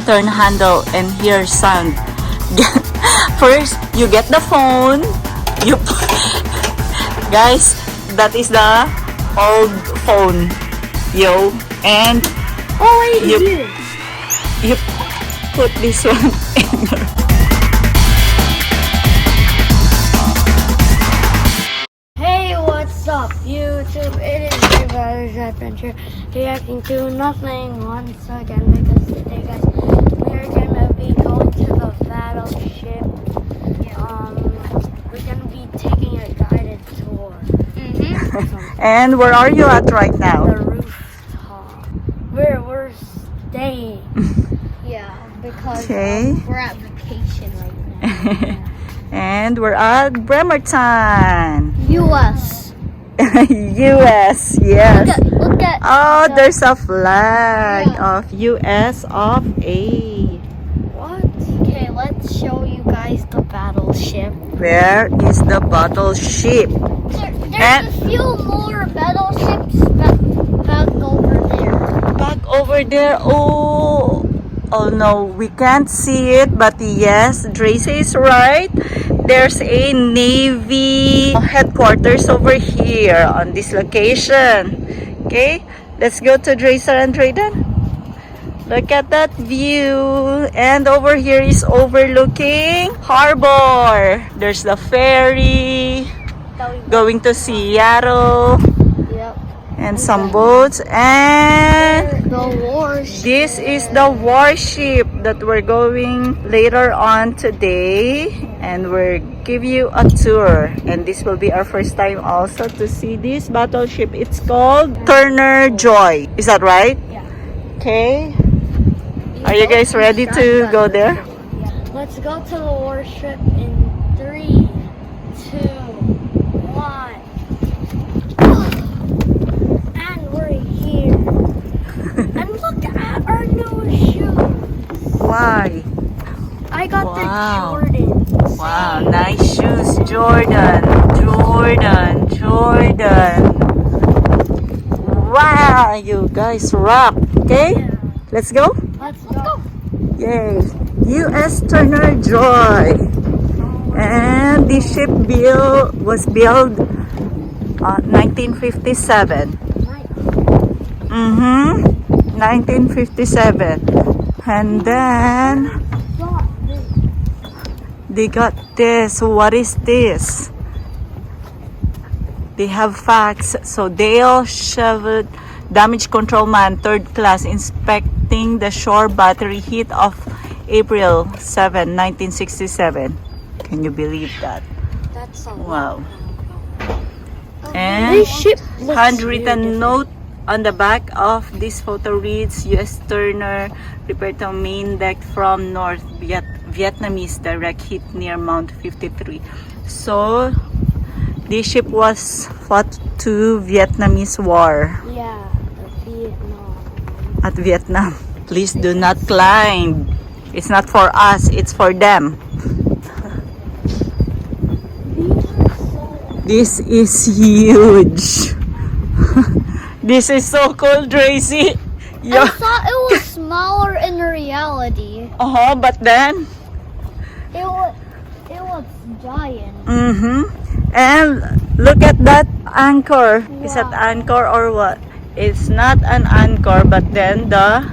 turn handle and hear sound. First, you get the phone. You guys, that is the old phone. Yo, and you put this one in your... Hey, what's up, YouTube? It is your brother's adventure reacting to nothing once again because today, guys, we are gonna be going to the battleship. We're gonna be taking a guided tour. And where are you at right now? The rooftop. We're staying. Yeah, because Okay. we're at vacation right now. And we're at Bremerton. U.S. US, yes. Look at Oh, the- there's a flag Yeah. of US of A. What? Okay, let's show you guys the battleship. Where is the battleship? There's a few more battleships back over there. Back over there. Oh no, we can't see it, but yes, Dracy is right. There's a Navy headquarters over here on this location. Okay, let's go to Dracer and Drayden. Look at that view. And over here is overlooking harbor. There's the ferry going to Seattle. Yep. And some boats, and The warship. this is the warship that we're going later on today, and we'll give you a tour. And this will be our first time also to see this battleship. It's called Turner Joy. Is that right? Yeah. Okay. Are you guys ready to go there? Let's go to the warship in 3, 2, 1. And we're here. And look at our new shoes. Why? I got Wow. the Jordans. Wow, nice shoes, Jordan. Wow, you guys rock. Okay, let's go. Let's go. Yay! U.S. Turner Joy. And the ship was built 1957. 1957. And then they got this. What is this? They have facts. So Dale Chevrolet, damage control man, 3rd class, inspecting the shore battery hit of April 7, 1967. Can you believe that? That's a Wow. And This ship looks handwritten weird. note on the back of this photo reads, U.S. Turner repaired to main deck from North Vietnamese direct hit near Mount 53. So this ship was fought to Vietnamese war Yeah, the Vietnam. at Vietnam. Please do not climb. It's not for us, it's for them. This is huge. This is so cool, Tracy. I thought it was smaller in reality. But then, It was giant. and look at that anchor. Is that anchor or what? It's not an anchor, but then the,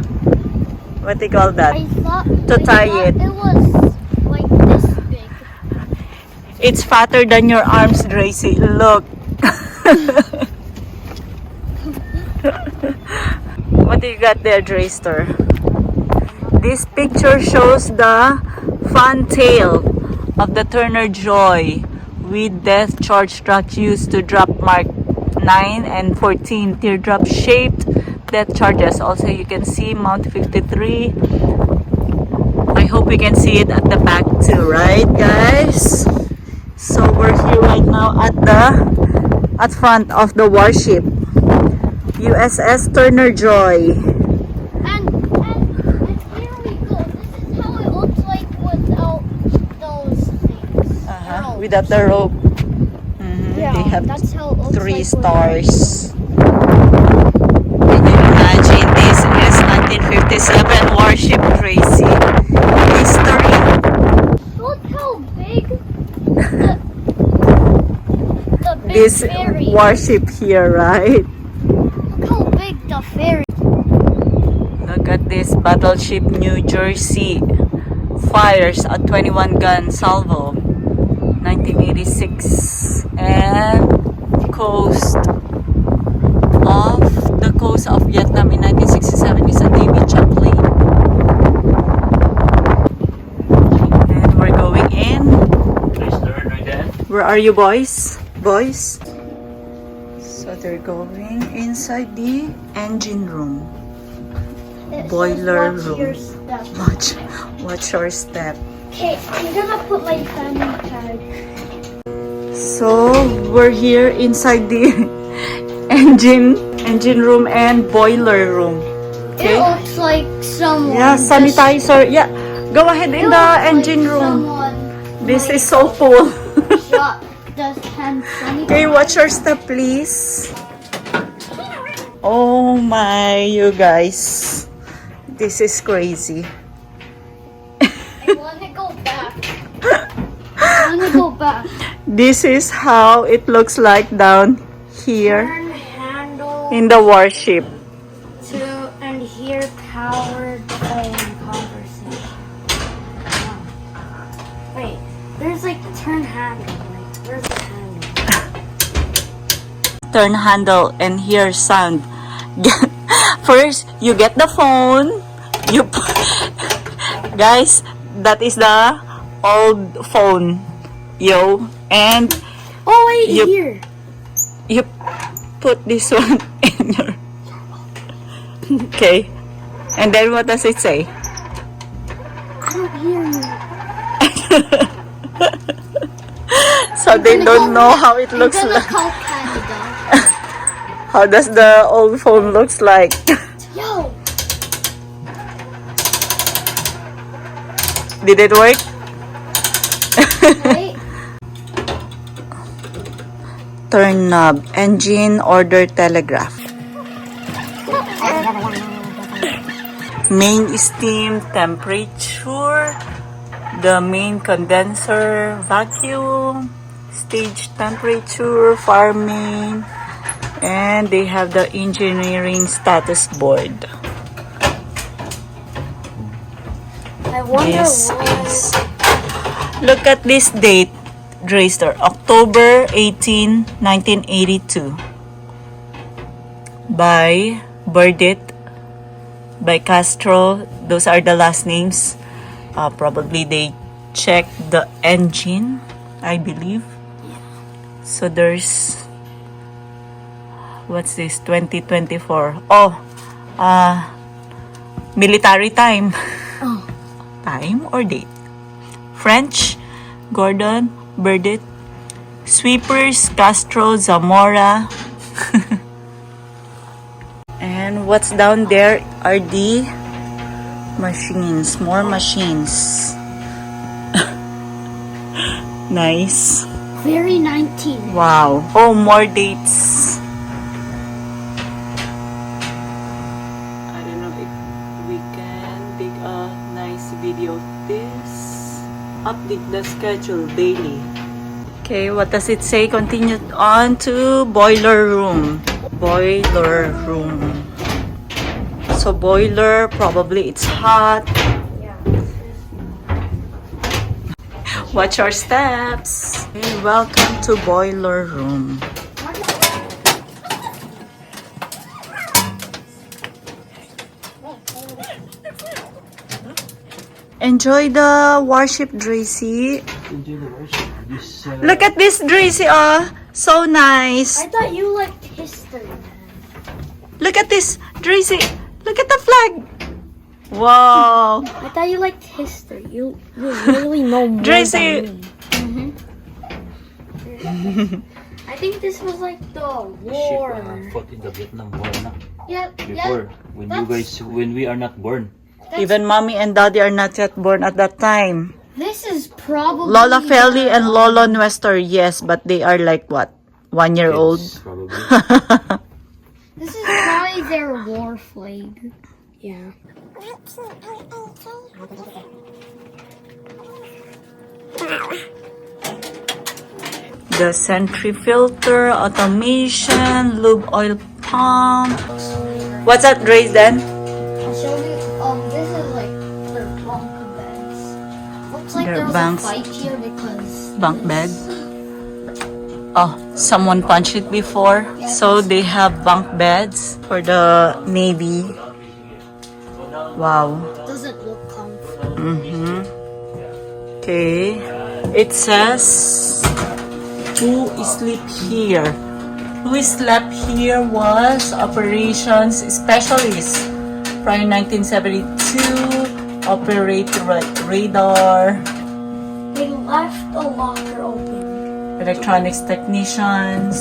what do you call that? I thought To tie it. It was like this big. It's fatter than your arms, Tracy. Look. What do you got there, Drayster? This picture shows the fantail of the Turner Joy with death charge truck used to drop Mark 9 and 14 teardrop shaped death charges. Also, you can see Mount 53. I hope you can see it at the back too, right, guys? So we're here right now at front of the warship, USS Turner Joy. And here we go. This is how it looks like without those things. Ropes. Without the rope. Yeah, They have that's how it looks 3 like stars. Can you imagine? This is 1957 warship, Tracy. this ferry. warship here, right? Look how big the ferry. Look at this battleship New Jersey. Fires a 21 gun salvo. 1986. And coast of Vietnam in 1967 is a Navy Chaplain. And we're going in. Where are you, boys? Boys? So they're going inside the engine room. It Boiler says, room. Watch your step. Watch your step. Okay, I'm gonna put my family tag. So we're here inside the engine room and boiler room. It looks like someone. Yeah, sanitizer. Yeah, go ahead in the engine room. This is so cool. Shot the hand sanitizer. Okay, watch your step, please. Oh my, you guys. This is crazy. I wanna go back. I wanna go back. This is how it looks like down here Turn handle in the warship. to and here powered phone conversation. Wow. Wait, there's like turn handle. Like, where's the handle? Turn handle and hear sound. First, you get the phone. Guys, that is the old phone. Yo. And Oh wait, You- here. you put this one in your... Okay. And then what does it say? I don't hear you. So they don't know how it looks I'm gonna like. call Canada. How does the old phone looks like? Yo, Did it work? wait. Turn knob. Engine order telegraph. Main steam temperature. The main condenser vacuum. Stage temperature. Fire main. And they have the engineering status board. I wonder This why. is... Look at this date, Drayster. October 18, 1982. By Burdett. By Castro. Those are the last names. Probably they checked the engine, I believe. So there's... What's this? 2024. Oh, military time. Oh. Time or date? French, Gordon, Burdett, Sweepers, Castro, Zamora. And what's down there are the machines, more machines. Nice. Very 19. Wow. Oh, more dates. I don't know if we can take a nice video of this. Update the schedule daily. Okay, what does it say? Continue on to boiler room. Boiler room. So boiler, probably it's hot. Yeah. Watch your steps. Okay, welcome to boiler room. Enjoy the warship, Dracy. Enjoy the worship. This, Look at this, Dracy. Oh, so nice. I thought you liked history. Look at this, Dracy. Look at the flag. Wow. I thought you liked history. You really know more Dracy. than me. I think this was like the war. fought in the Vietnam War na. Yeah, Before, when you that's- guys, when we are not born. Even mommy and daddy are not yet born at that time. This is probably Lola Feli and Lolo Nuestor, yes, but they are like what? 1 year old? Kids, probably. This is probably their war flag. Yeah. the Sentry filter, automation, lube oil pump. What's that, Grace, then? I'll show you. This is like their bunk beds. Looks like Their there was bunks. a fight here because Bunk bed. Oh, someone punched it before. So they have bunk beds for the Navy. Wow. doesn't look comfortable. Okay. It says who sleep here. Who slept here was operations specialist. Prior 1972, operate radar, They left the locker open. electronics technicians.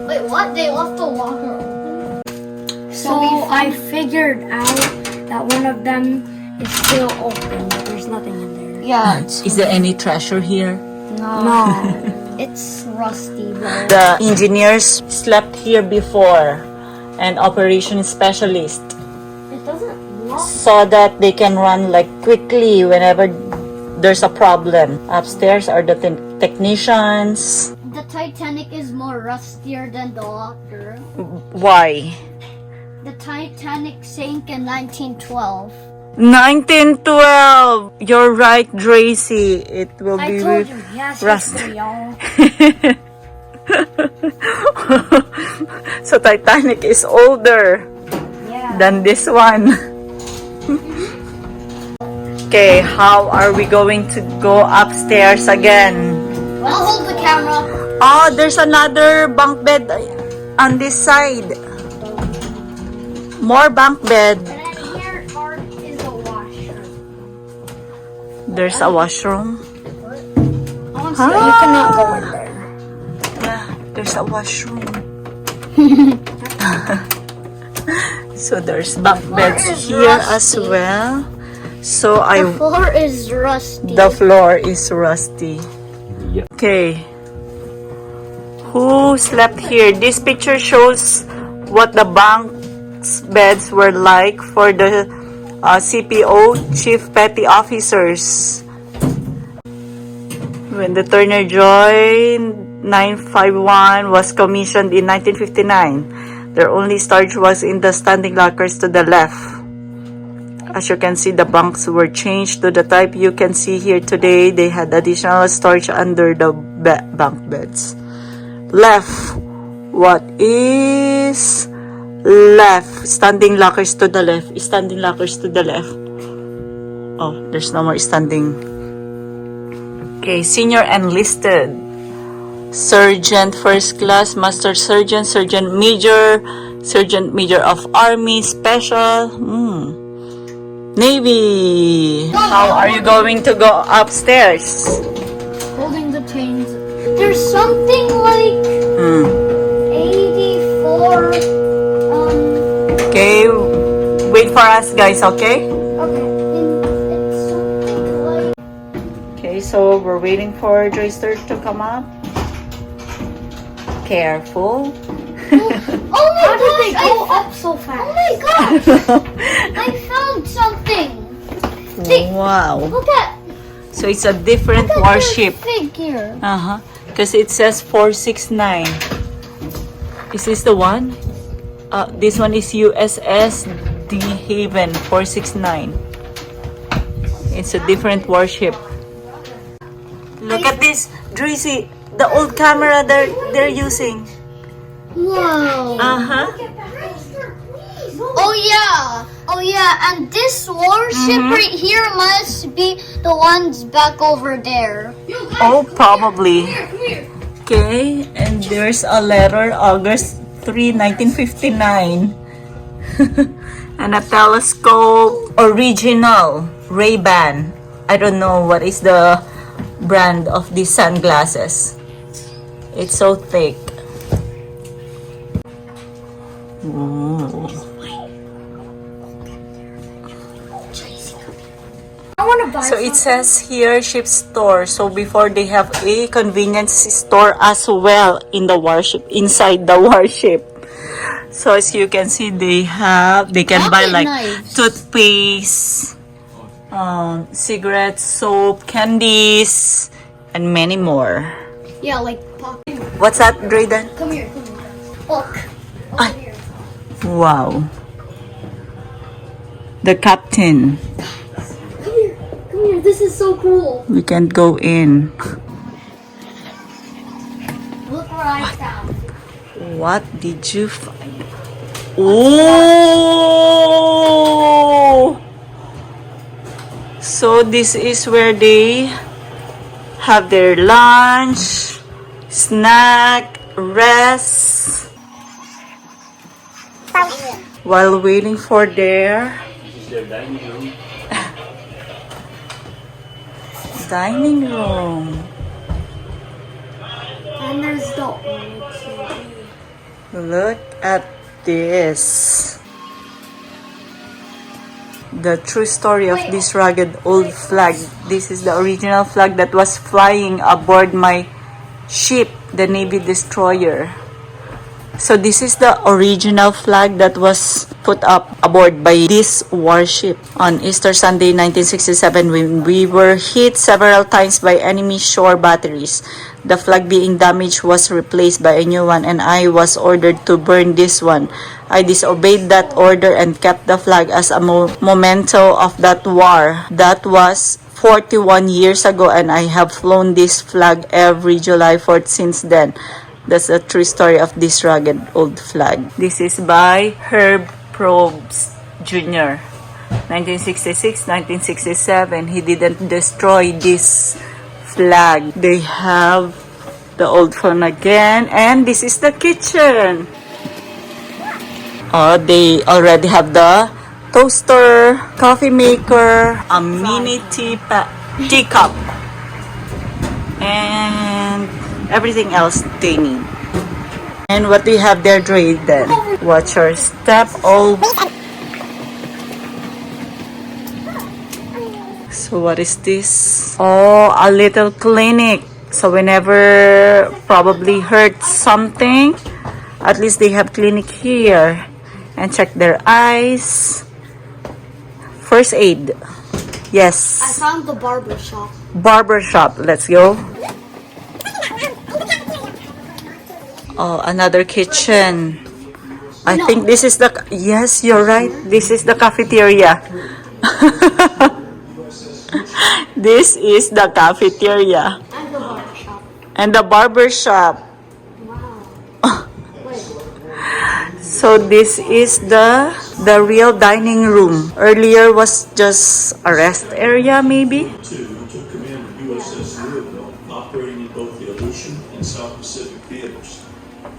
Wait, what? They left the locker open? So I figured out that one of them is still open, but there's nothing in there. Yeah. Is there any treasure here? No. It's rusty, bro. The engineers slept here before, and operations specialist, It doesn't look. so that they can run like quickly whenever there's a problem. Upstairs are the technicians. The Titanic is more rustier than the locker. Why? The Titanic sank in 1912. 1912. You're right, Tracy. It will I be told you, yes, rust. history, y'all. So Titanic is older Yeah. than this one. Okay, how are we going to go upstairs again? I'll hold the camera. Oh, there's another bunk bed on this side. More bunk bed. And then here is a washer. There's a washroom. You cannot go in there. Yeah, there's a washroom. So there's bunk beds is here as rusty. well. So The floor is rusty. the floor is rusty. Yeah. Okay. Who slept here? This picture shows what the bunk beds were like for the CPO, Chief Petty Officers. When the Turner Joy 951 was commissioned in 1959, their only storage was in the standing lockers to the left. As you can see, the bunks were changed to the type you can see here today. They had additional storage under the bunk beds. Left. What is left? Standing lockers to the left. Standing lockers to the left. Oh, there's no more standing. Okay, senior enlisted. Sergeant first class, master sergeant, sergeant major of army, special. Navy. How are you going to go upstairs? Holding the chains. There's something like 84. Okay, wait for us guys, okay? Okay. It's something like. Okay, so we're waiting for Joyster to come up. Careful. Oh my gosh! Did they go up so fast? Oh my gosh! I found something. Wow. Look at. So it's a different Look at warship. their figure. Because it says 469. Is this the one? This one is USS De Haven 469. It's a different warship. Look at this, Dracy. The old camera they're using. Whoa. Oh yeah, and this warship right here must be the ones back over there. Oh, probably. Okay, and there's a letter, August 3, 1959. And a telescope, original Ray-Ban. I don't know what is the brand of these sunglasses. It's so thick. Ooh. I want to buy So it says here ship store. So before they have a convenience store as well in the warship, inside the warship. So as you can see, they can buy like knives. toothpaste, cigarettes, soap, candies, and many more. Yeah, like pocket. What's that, Drayden? Come here, come here. Look. Over Ay. here. Wow. The captain. Come here. Come here. This is so cool. We can't go in. Look what I found. What did you find? Oh! So this is where they have their lunch, snack, rest, while waiting for their This is their dining room. dining room. And there's the old TV. Look at this. The true story of this rugged old flag. This is the original flag that was flying aboard my ship, the Navy destroyer. So this is the original flag that was put up aboard by this warship on Easter Sunday 1967 when we were hit several times by enemy shore batteries. The flag being damaged was replaced by a new one and I was ordered to burn this one. I disobeyed that order and kept the flag as a memento of that war. That was 41 years ago and I have flown this flag every July 4th since then. That's the true story of this rugged old flag. This is by Herb Probst Jr. 1966, 1967. He didn't destroy this flag. They have the old phone again. And this is the kitchen. Oh, they already have the toaster, coffee maker, a mini teacup, and everything else they need. And what do you have there, Drayden? Watch your step. Oh. So what is this? Oh, a little clinic. So whenever probably hurt something, at least they have clinic here. And check their eyes. First aid. I Yes. found the barber shop. Barber shop. Let's go. Oh, another kitchen. I think this is the... Yes, you're right. This is the cafeteria. This is the cafeteria. And the barber shop. And the barber shop. Wow. Wait. So this is the real dining room. Earlier was just a rest area, maybe. Who took command of USS Louisville, operating in both the Aleutian and South Pacific theaters.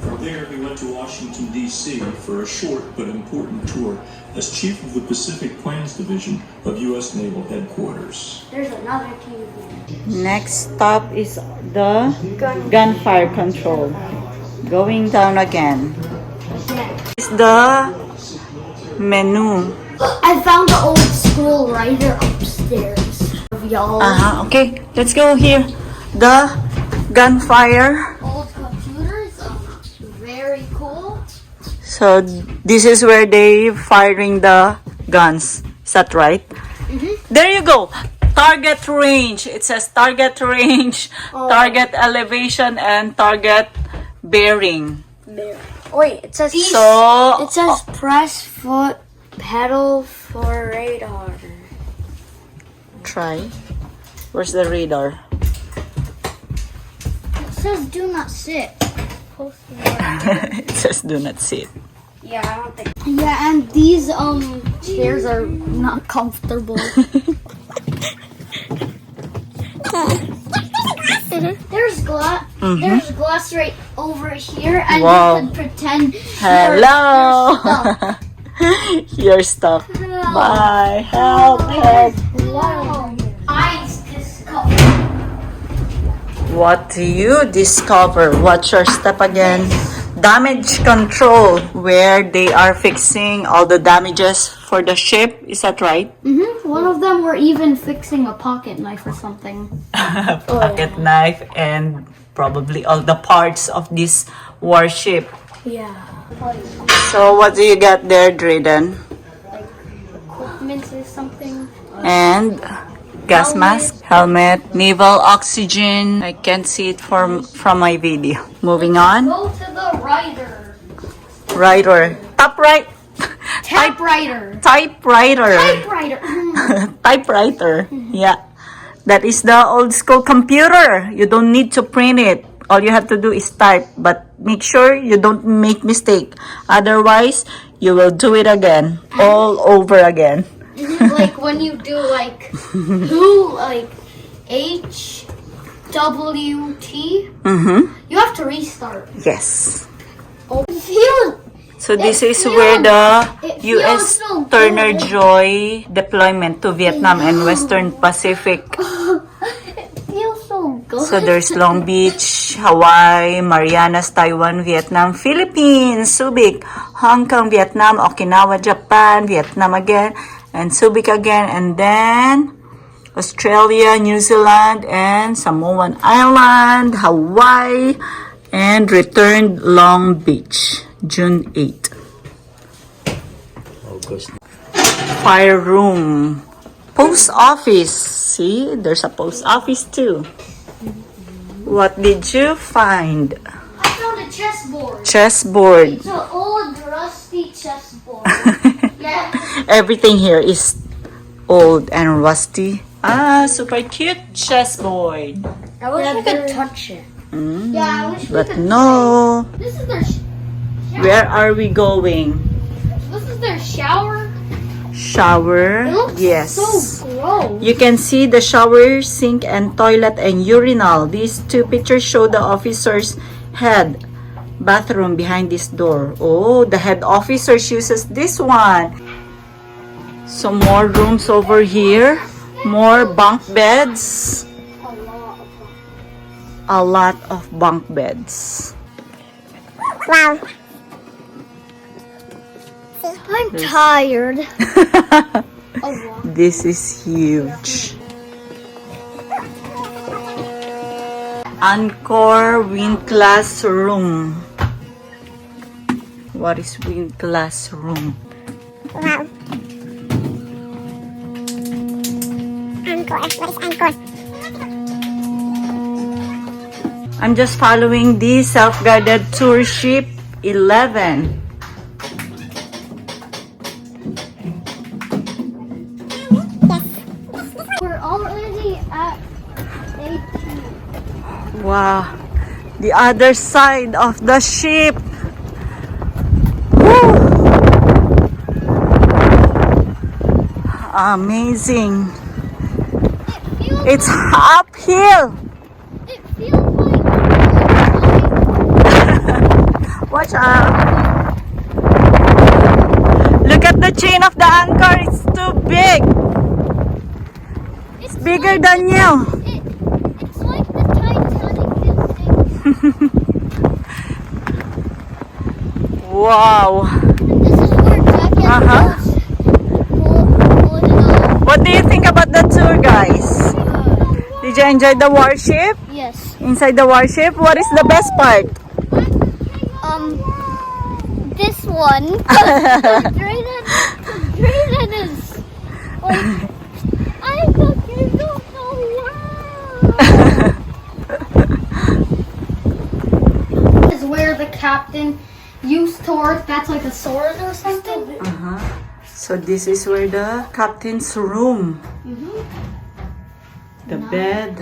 From there, he went to Washington, D.C. for a short but important tour as Chief of the Pacific Plans Division of U.S. Naval Headquarters. There's another TV. Next stop is the gunfire control. Going down again. It's the menu. I found the old school writer upstairs. Of y'all. Okay, let's go here. The gunfire. Old computers. Very cool. So this is where they firing the guns. Is that right? There you go. Target range. It says target range, target elevation, and target bearing. There. Wait, it says So it says press foot pedal for radar. try. Where's the radar? It says do not sit. It says do not sit. Yeah, I don't think. Yeah, and these chairs are not comfortable. There's glass. There's glass right over here, and Wow. you can pretend. Hello. You're stuck. You're stuck. Help. Bye. Help, help. Wow. Eyes discover. What do you discover? Watch your step again. Damage control, where they are fixing all the damages for the ship. Is that right? One of them were even fixing a pocket knife or something. Pocket knife and probably all the parts of this warship. Yeah. So what do you got there, Drayden? Like equipment or something. And gas mask, helmet, naval oxygen. I can't see it from my video. Moving on. Go to the writer. Writer. Top right. Typewriter. Typewriter. Typewriter. Typewriter. Yeah. That is the old school computer. You don't need to print it. All you have to do is type. But make sure you don't make mistake. Otherwise, you will do it again. All over again. Like when you do like who like HWT, you have to restart. Yes. Oh, feel. So this It is where the it feels U.S. so good. Turner Joy deployment to Vietnam and Western Pacific. It feels so good. So there's Long Beach, Hawaii, Marianas, Taiwan, Vietnam, Philippines, Subic, Hong Kong, Vietnam, Okinawa, Japan, Vietnam again, and Subic again, and then Australia, New Zealand, and Samoan Island, Hawaii, and returned Long Beach, June 8. August. Fire room. Post office. See, there's a post office too. What did you find? I found a chessboard. Chessboard. It's an old rusty chessboard. Yeah. Everything here is old and rusty. Ah, super cute chessboard. I wish I could touch it. Yeah, I wish we But could. no. This is their. Where are we going? This is their shower. Shower. It looks Yes. so gross. You can see the shower, sink, and toilet and urinal. These two pictures show the officer's head bathroom behind this door. Oh, the head officer uses this one. Some more rooms over here. More bunk beds. A lot of bunk beds. Wow. I'm tired. Oh, wow. This is huge. Encore wind class room. What is wind class room? Wow. Anchor. What is anchor? I'm just following the self-guided tour ship 11. We're already at 18. Wow. The other side of the ship. Woo! Amazing. It's uphill. It feels like. Watch out. Look at the chain of the anchor. It's too big. It's Bigger like than you. It's like the Titanic is sinking. Wow. This is where Jackie Uh-huh. pulled it off. What do you think about the tour, guys? Did you enjoy the warship? Yes. Inside the warship, what is the best part? This one. The Drayden is like. I thought you don't know wow. Is where the captain used to work. That's like a sword or something. So this is where the captain's room. The bed,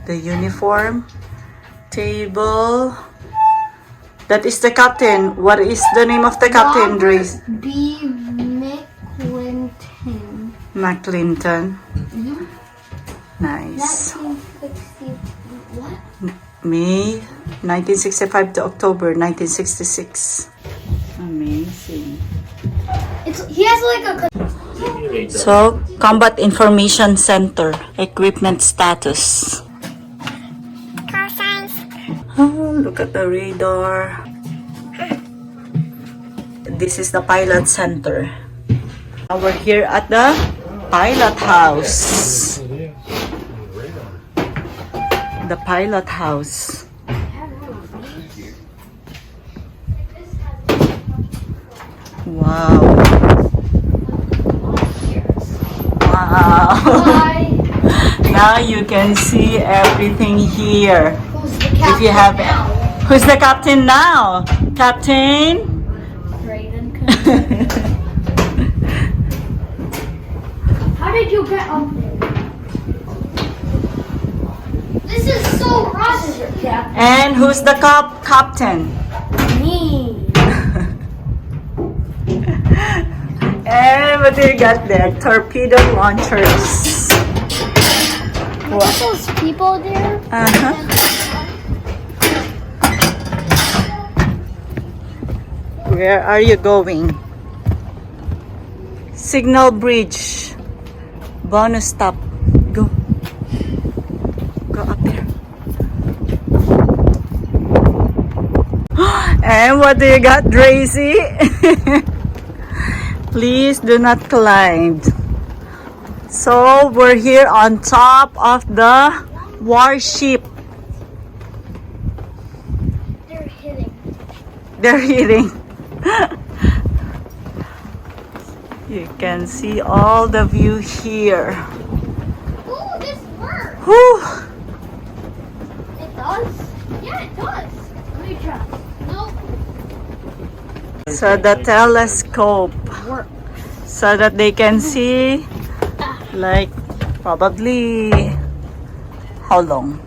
the uniform, table. That is the captain. What is the name of the captain, Grace? B. McClinton. McClinton. Nice. 1960. What? May 1965 to October 1966. Amazing. He has like a. So, Combat Information Center, equipment status. Call signs. Oh, look at the radar. This is the pilot center. Now we're here at the pilot house. The pilot house. Wow. Wow. Bye. Now you can see everything here. Who's the If captain you have now? Who's the captain now? Captain? Brayden. How did you get up there? This is so rusty. And who's the captain? Me. And what do you got there? Torpedo launchers. Look at those people there. Uh-huh. Where are you going? Signal bridge. Bonus stop. Go. Go up there. And what do you got, Dracy? Please do not climb. So we're here on top of the warship. They're hitting. They're hitting. You can see all the view here. Ooh, this works. Whew. It does? Yeah, it does. Let me try. Nope. So the telescope, so that they can see, like, probably how long.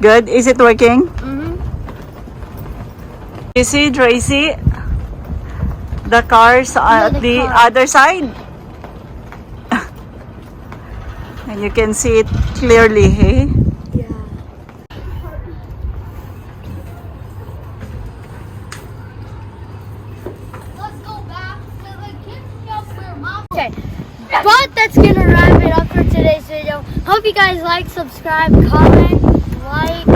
Good. Is it working? Mm-hmm. You see, Tracy, the cars at the the car. other side. And you can see it clearly, hey? Yeah. Let's go back to the kids' shop where Mom. Okay, but that's gonna wrap it up for today's video. Hope you guys like, subscribe, comment, like,